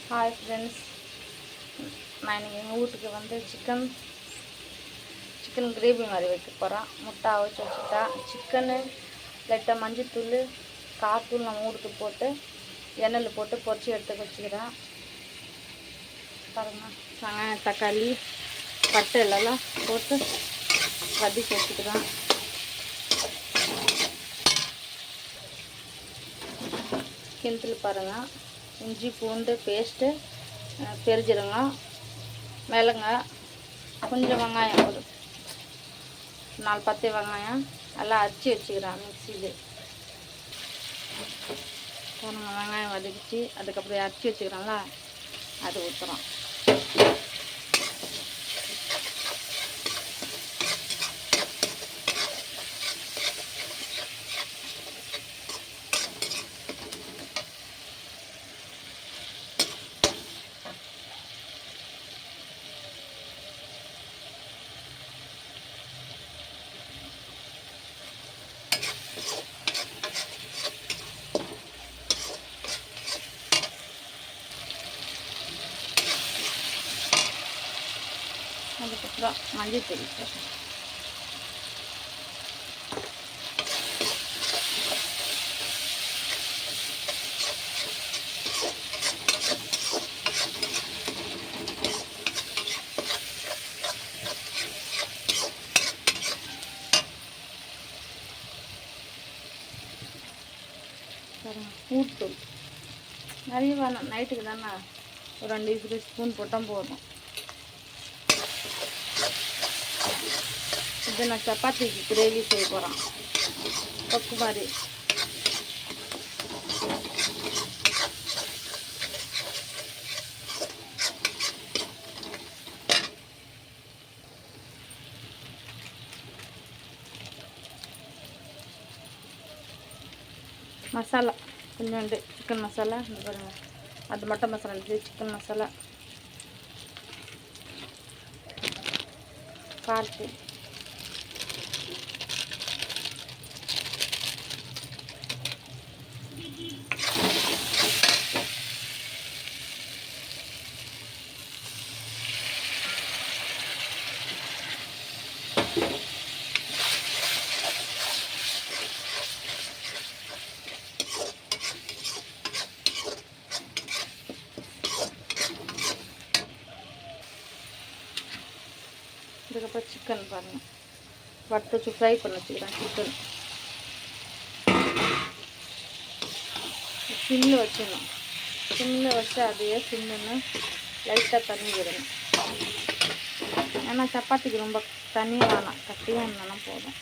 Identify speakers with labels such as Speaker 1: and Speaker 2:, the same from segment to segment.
Speaker 1: Hi friends, நான் இன்றைக்கி எங்கள் வீட்டுக்கு வந்து சிக்கன் கிரேவி மாதிரி வைக்க போகிறேன். முட்டை அவிச்சு வச்சுட்டா சிக்கனு லைட்டாக மஞ்சத்தூள் காத்தூள் நம்ம வீட்டுக்கு போட்டு எண்ணெயில் போட்டு பொரிச்சு எடுத்து வச்சுக்கிறேன். பாருங்கள், வெங்காயம் தக்காளி பட்டை எல்லாம் போட்டு வதக்கி வச்சுக்கிறேன். கிணத்துல பாருங்கள், இஞ்சி பூண்டு பேஸ்ட்டு, பெருஞ்சீரகம், மிளகாய், கொஞ்சம் வெங்காயம், ஒரு 4-10 வெங்காயம் எல்லாம் அரைச்சி வச்சுக்கிறேன் மிக்சியில். வெங்காயம் வதக்கிச்சு அதுக்கப்புறம் அரைச்சி வச்சுக்கிறோம்ல அது ஊற்றுறோம். அதுக்கப்புறம் மஞ்சள் தூள் ஊத்தூள் நிறைய வேணும், நைட்டுக்கு தானே ஒரு 2 ஸ்பூன் போட்டால் போதும். இது நான் சப்பாத்திக்கு கிரேவி செய்ய போகிறேன், தொக்கு மாதிரி. மசாலா கொஞ்சோண்டு சிக்கன் மசாலா, இந்த பாருங்கள், அது மட்டன் மசாலா இருக்குது, சிக்கன் மசாலா, கார்த்தூள், இதுக்கப்புறம் சிக்கன் பாருங்கள், வறுத்து வச்சு ஃப்ரை பண்ணி வச்சுக்கிறேன். சிக்கன் சிம்மில் வச்சிடணும், சிம்மில் வச்சு அதையே சிம்முன்னு லைட்டாக தண்ணி விடணும். ஏன்னா சப்பாத்திக்கு ரொம்ப தண்ணி வேணாம், கட்டியாக இருந்தாலும் போதும்.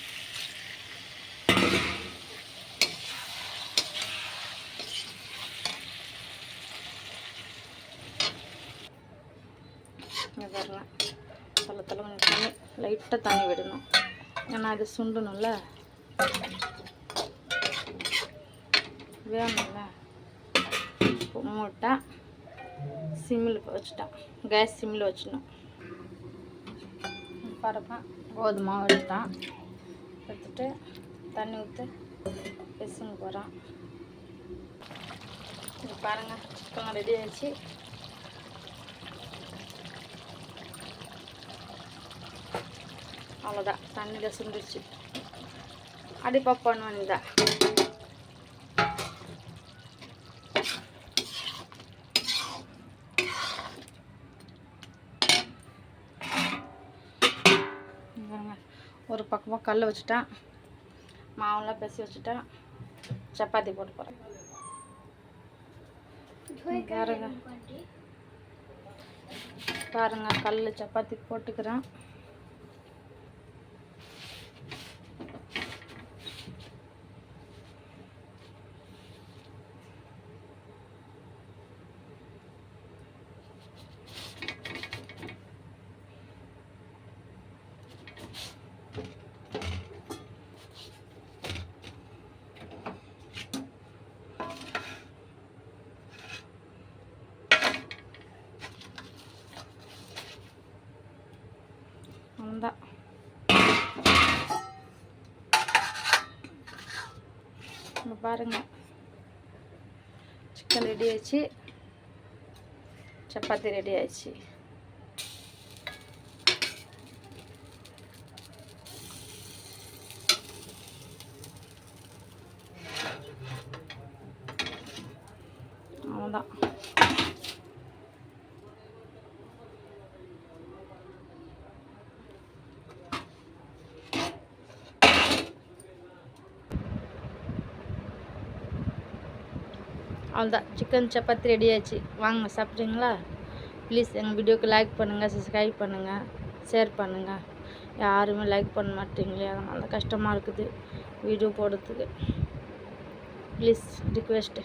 Speaker 1: பாருங்கள், தலை கொஞ்சம் தண்ணி லைட்டாக தண்ணி விடணும், ஏன்னா அது சுண்டணும்ல, வேணும்ல. மூட்டை சிம்மில் வச்சுட்டேன், கேஸ் சிம்மில் வச்சிடணும். பாருப்பா, கோதுமை மாவு எடுத்துட்டு தண்ணி ஊற்றி பெசுங்க போகிறேன். இது பாருங்கள், சிக்கன் ரெடி ஆகிடுச்சு. அவ்வளோதான், தண்ணியில் சுண்டிடுச்சு. அடிப்பா பண்ணுவேன். இந்த ஒரு பக்கமாக கல் வச்சுட்டேன், மாவெல்லாம் பேசி வச்சுட்டேன், சப்பாத்தி போட்டு போகிறேன். பாருங்க கல் சப்பாத்தி போட்டுக்கிறேன். அவ்வளோதான். பாருங்கள், சிக்கன் ரெடி ஆச்சு. சப்பாத்தி ரெடி ஆயிடுச்சு. அவ்வளோதான். அவ்வளோதான், சிக்கன் சப்பாத்தி ரெடி ஆயிடுச்சு. வாங்க சாப்பிட்றீங்களா? ப்ளீஸ் எங்கள் வீடியோக்கு லைக் பண்ணுங்கள், சப்ஸ்கிரைப் பண்ணுங்கள், ஷேர் பண்ணுங்கள். யாருமே லைக் பண்ண மாட்டீங்களே, அதனால கஷ்டமாக இருக்குது வீடியோ போடுறதுக்கு. Please request.